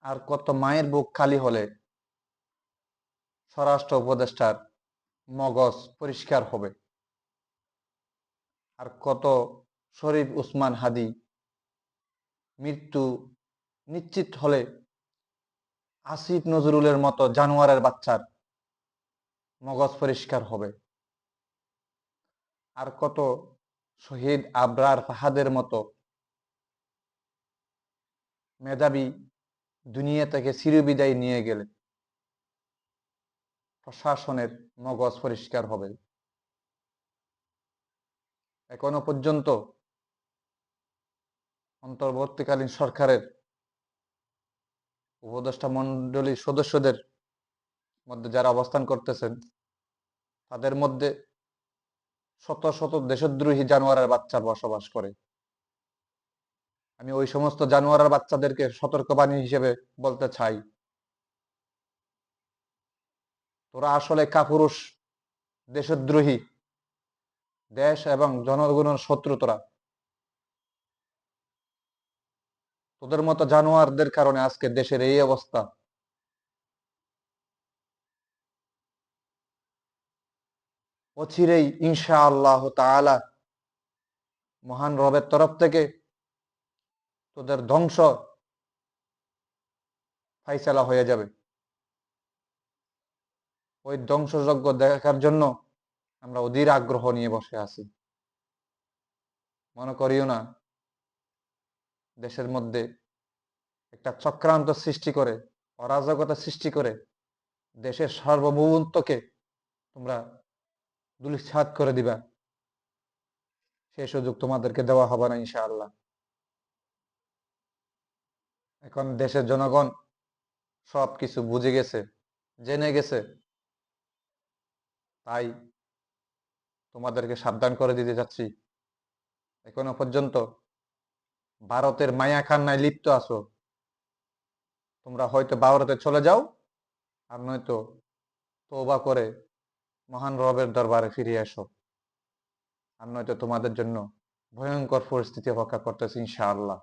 আর কত মায়ের বুক খালি হলে স্বরাষ্ট্র উপদেষ্টার মগজ পরিষ্কার হবে। আর কত শরীফ উসমান হাদি মৃত্যু নিশ্চিত হলে আসিফ নজরুলের মতো জানোয়ারের বাচ্চার মগজ পরিষ্কার হবে। আর কত শহীদ আবরার ফাহাদের মতো মেধাবী দুনিয়া থেকে চিরবিদায় নিয়ে গেলে প্রশাসনের মগজ পরিষ্কার হবে। এখনো পর্যন্ত অন্তর্বর্তীকালীন সরকারের উপদেষ্টা মন্ডলীর সদস্যদের মধ্যে যারা অবস্থান করতেছেন তাদের মধ্যে শত শত দেশদ্রোহী জানোয়ারের বাচ্চা বসবাস করে। আমি ওই সমস্ত জানোয়ারের বাচ্চাদেরকে সতর্কবাণী হিসেবে বলতে চাই, তোরা আসলে কাপুরুষ, দেশদ্রোহী, দেশ এবং জনগণের শত্রু। তোদের মতো জানোয়ারদের কারণে আজকে দেশের এই অবস্থা। অচিরেই ইনশাআল্লাহ তাআলা মহান রবের তরফ থেকে তোদের ধ্বংস ফাইসালা হয়ে যাবে। ওই ধ্বংসযজ্ঞ দেখার জন্য আমরা অধীর আগ্রহ নিয়ে বসে আছি। মনে করিও না দেশের মধ্যে একটা চক্রান্ত সৃষ্টি করে, অরাজকতা সৃষ্টি করে দেশের সার্বভৌমত্বকে তোমরা ধূলিসাৎ করে দিবা। সেই সুযোগ তোমাদেরকে দেওয়া হবে না ইনশাআল্লাহ। এখন দেশের জনগণ সবকিছু বুঝে গেছে, জেনে গেছে, তাই তোমাদেরকে সাবধান করে দিতে যাচ্ছি। এখনো পর্যন্ত ভারতের মায়া কান্নায় লিপ্ত আছো, তোমরা হয়তো ভারতে চলে যাও, আর নয়তো তওবা করে মহান রবের দরবারে ফিরে এসো। আর নয়তো তোমাদের জন্য ভয়ঙ্কর পরিস্থিতি অপেক্ষা করতেছে ইনশাআল্লাহ।